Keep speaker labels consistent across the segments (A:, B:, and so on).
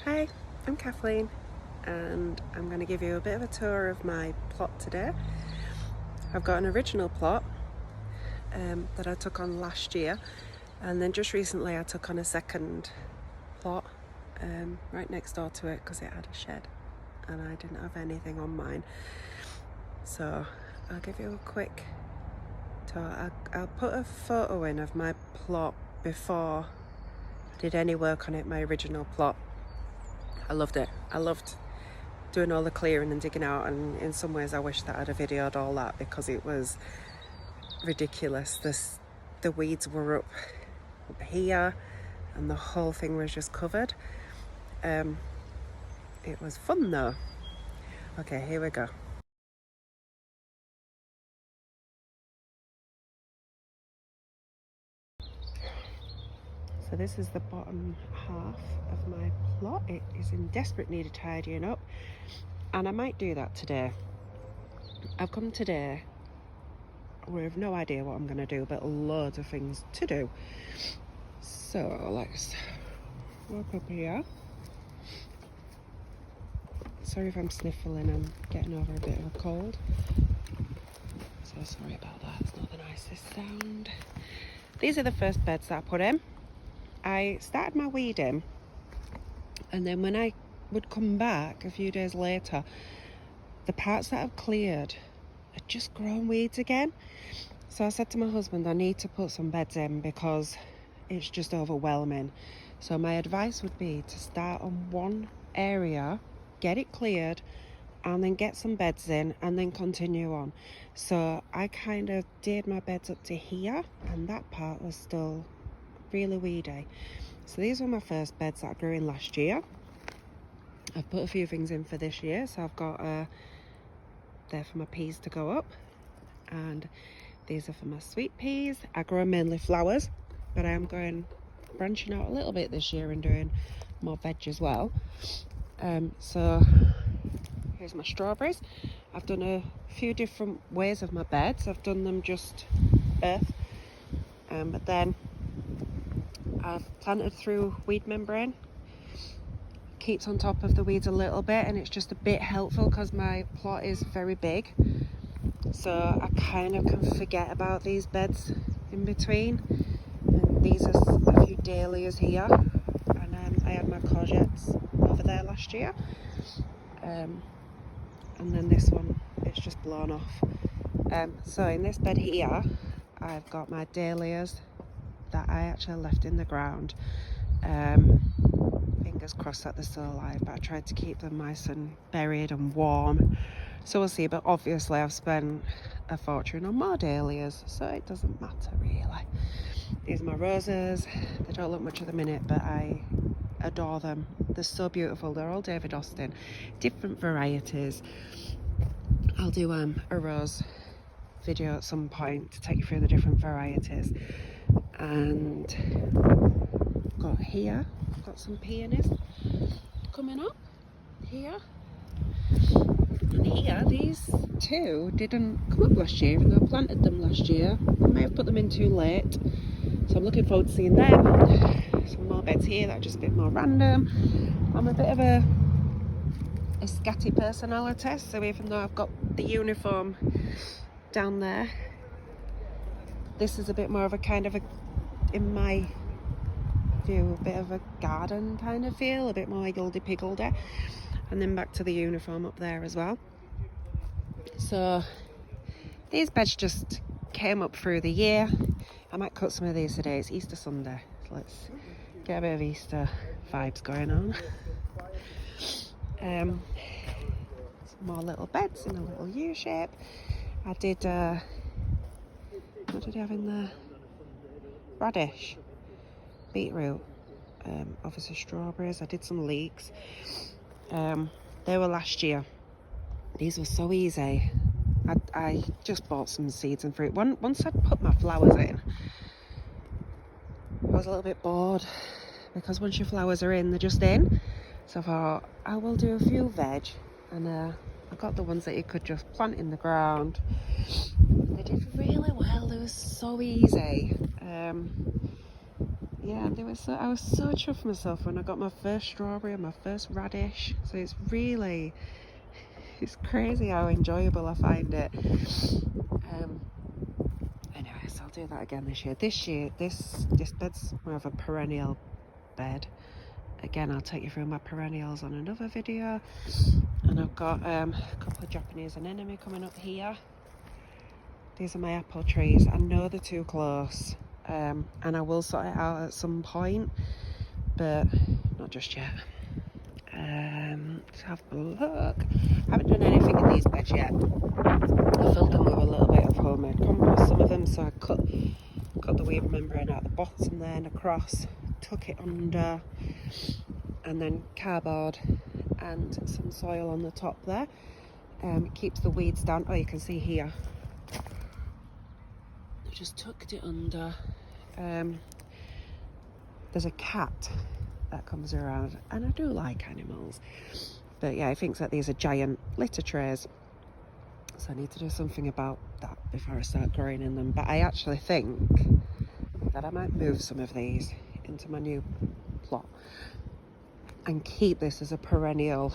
A: Hi, I'm Kathleen and I'm going to give you a bit of a tour of my plot today. I've got an original plot that I took on last year, and then just recently I took on a second plot right next door to it because it had a shed and I didn't have anything on mine. So I'll give you a quick tour. I'll put a photo in of my plot before I did any work on it, my original plot. I loved it. I loved doing all the clearing and digging out, and in some ways I wish that I'd have videoed all that because it was ridiculous. The weeds were up here and the whole thing was just covered. It was fun though. Okay, here we go. So this is the bottom half of my plot. It is in desperate need of tidying up, and I might do that today. I've come today with no idea what I'm going to do, but loads of things to do. So let's walk up here. Sorry if I'm sniffling, I'm getting over a bit of a cold. So sorry about that, it's not the nicest sound. These are the first beds that I put in. I started my weeding, and then when I would come back a few days later, the parts that I've cleared had just grown weeds again. So I said to my husband, I need to put some beds in because it's just overwhelming. So my advice would be to start on one area, get it cleared, and then get some beds in and then continue on. So I kind of did my beds up to here, and that part was still really weedy. So these were my first beds that I grew in last year. I've put a few things in for this year, so I've got there for my peas to go up, and these are for my sweet peas. I grow mainly flowers, but I am branching out a little bit this year and doing more veg as well. So here's my strawberries. I've done a few different ways of my beds. I've done them just earth, but then I've planted through weed membrane. Keeps on top of the weeds a little bit, and it's just a bit helpful because my plot is very big, so I kind of can forget about these beds in between. And these are a few dahlias here, and I had my courgettes over there last year, and then this one it's just blown off. So in this bed here I've got my dahlias that I actually left in the ground. Fingers crossed that they're still alive, but I tried to keep them nice and buried and warm, so we'll see. But obviously I've spent a fortune on more dahlias, so it doesn't matter really. These are my roses. They don't look much at the minute, but I adore them. They're so beautiful. They're all David Austin, different varieties. I'll do a rose video at some point to take you through the different varieties. And got here, I've got some peonies coming up here, and here these two didn't come up last year, even though I planted them last year. I may have put them in too late, so I'm looking forward to seeing them. Some more beds here that are just a bit more random. I'm a bit of a scatty personality, so even though I've got the uniform down there, this is a bit more of a kind of a, in my view, a bit of a garden kind of feel, a bit more higgledy-piggledy. And then back to the uniform up there as well. So these beds just came up through the year. I might cut some of these today. It's Easter Sunday, so let's get a bit of Easter vibes going on. Some more little beds in a little U shape. I did what did I have in there? Radish, beetroot, obviously strawberries. I did some leeks. They were last year. These were so easy. I just bought some seeds and fruit. Once I'd put my flowers in, I was a little bit bored, because once your flowers are in, they're just in. So I thought, I will do a few veg, and I got the ones that you could just plant in the ground. They did really well. They were so easy. yeah, I was so chuffed with myself when I got my first strawberry and my first radish. So it's crazy how enjoyable I find it. Anyway, so I'll do that again this year. This bed's more of a perennial bed. Again, I'll take you through my perennials on another video. And I've got a couple of Japanese anemone coming up here. These are my apple trees. I know they're too close, and I will sort it out at some point, but not just yet. Let's have a look. I haven't done anything in these beds yet. I filled them with a little bit of homemade compost, some of them, so I cut the weed membrane out the bottom there and across, tuck it under, and then cardboard and some soil on the top there. It keeps the weeds down. Oh, you can see here. I just tucked it under. There's a cat that comes around, and I do like animals, but yeah, he thinks that these are giant litter trays, so I need to do something about that before I start growing in them. But I actually think that I might move some of these into my new plot and keep this as a perennial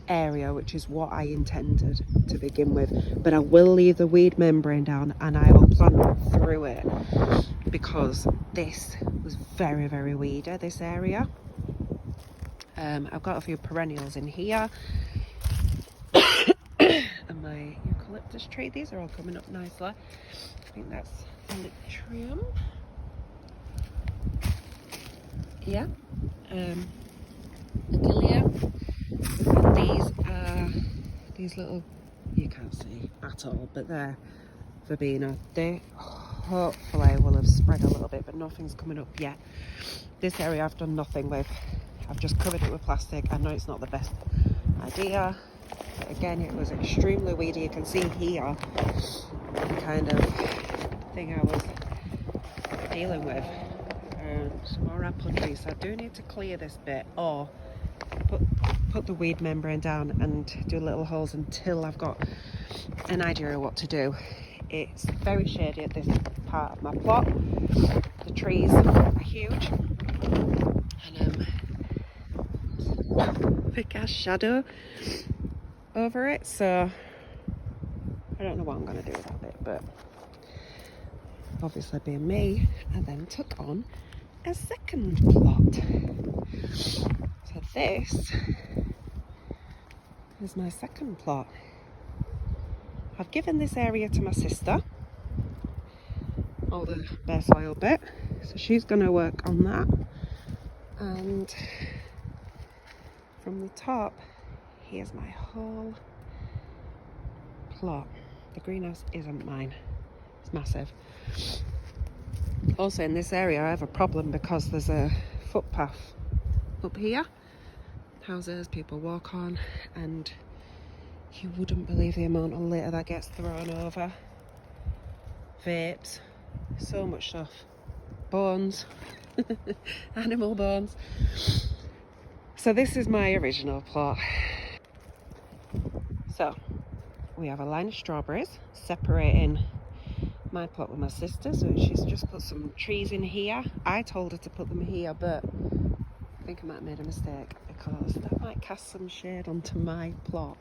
A: area, which is what I intended to begin with. But I will leave the weed membrane down and I will plant through it, because this was very, very weedy, this area. I've got a few perennials in here. And my eucalyptus tree, these are all coming up nicely. I think that's Elytrium. Yeah. Adelia. And these are these little, you can't see at all, but they're verbena. They hopefully will have spread a little bit, but nothing's coming up yet. This area I've done nothing with. I've just covered it with plastic. I know it's not the best idea, but again, it was extremely weedy. You can see here the kind of thing I was dealing with. Some more apple trees, so I do need to clear this bit, or put the weed membrane down and do little holes until I've got an idea of what to do. It's very shady at this part of my plot. The trees are huge, and thick ass shadow over it, so I don't know what I'm going to do with that bit, but obviously being me, I then took on a second plot. So this is my second plot. I've given this area to my sister, all the bare soil bit, so she's going to work on that. And from the top, here's my whole plot. The greenhouse isn't mine, it's massive. Also in this area I have a problem because there's a footpath up here, houses people walk on, and you wouldn't believe the amount of litter that gets thrown over. Vapes, so much stuff, bones, animal bones. So this is my original plot. So we have a line of strawberries separating my plot with my sister, so she's just put some trees in here. I told her to put them here, but I think I might have made a mistake because that might cast some shade onto my plot.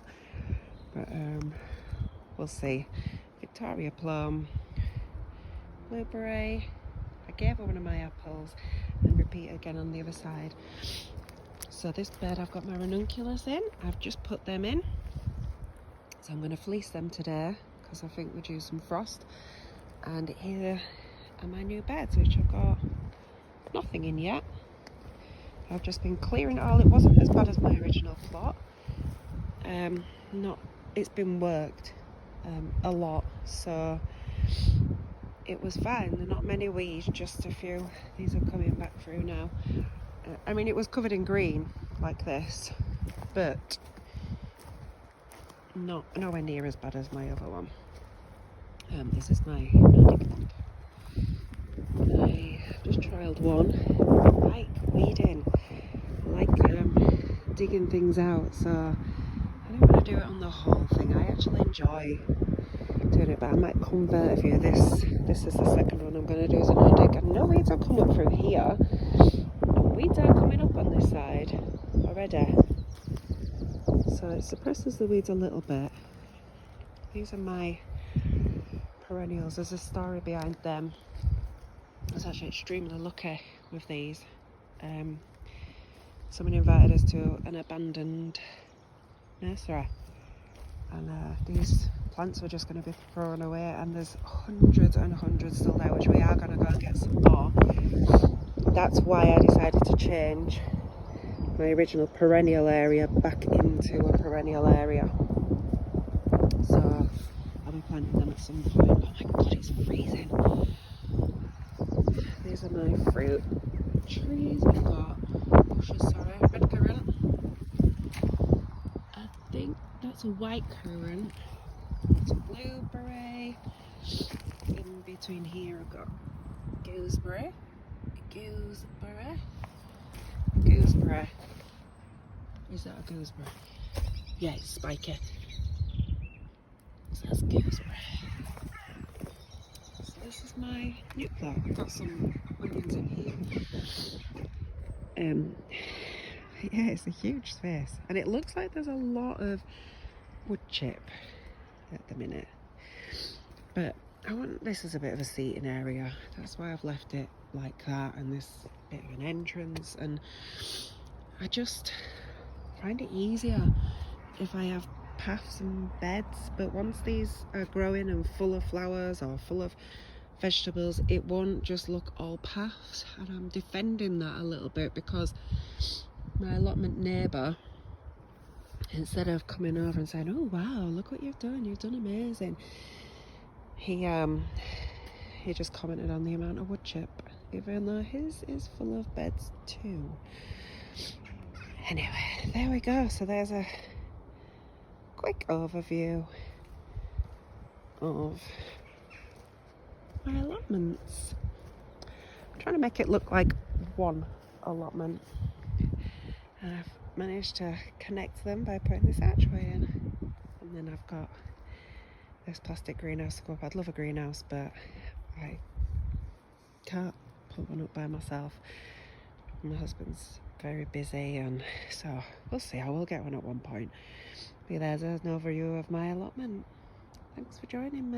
A: But we'll see. Victoria plum, blueberry. I gave her one of my apples and repeat again on the other side. So this bed I've got my ranunculus in. I've just put them in. So I'm going to fleece them today because I think we're due some frost. And here are my new beds, which I've got nothing in yet. I've just been clearing it all. It wasn't as bad as my original plot. It's been worked a lot, so it was fine. There are not many weeds, just a few. These are coming back through now. I mean, it was covered in green like this, but nowhere near as bad as my other one. This is my pond. I've just trialled one. I like weeding. I like digging things out, so I don't want to do it on the whole thing. I actually enjoy doing it, but I might convert a view. This is the second one I'm going to do as an no-dig. And no weeds have come up through here. Weeds are coming up on this side already. So it suppresses the weeds a little bit. These are my perennials. There's a story behind them. I was actually extremely lucky with these. Someone invited us to an abandoned nursery, and these plants were just going to be thrown away, and there's hundreds and hundreds still there, which we are going to go and get some more. That's why I decided to change my original perennial area back into a perennial area. So I'll be planting them at some point. Oh my god, it's freezing. These are my fruit trees. We've got bushes, sorry, red currant. I think that's a white currant. That's a blueberry. In between here I've got gooseberry. Gooseberry. Is that a gooseberry? Yeah, it's spiky. So that's gooseberry. So this is my new plot. I've got some onions in here. Yeah, it's a huge space, and it looks like there's a lot of wood chip at the minute, but I want this as a bit of a seating area. That's why I've left it like that, and this bit of an entrance, and I just find it easier if I have paths and beds. But once these are growing and full of flowers or full of vegetables, it won't just look all paths, and I'm defending that a little bit because my allotment neighbour, instead of coming over and saying, oh wow, look what you've done amazing, he just commented on the amount of wood chip, even though his is full of beds too. Anyway, there we go. So there's a quick overview of my allotments. I'm trying to make it look like one allotment, and I've managed to connect them by putting this archway in. And then I've got this plastic greenhouse to go up. I'd love a greenhouse, but I can't put one up by myself. My husband's very busy, and so we'll see. I will get one at one point. But there's an overview of my allotment. Thanks for joining me.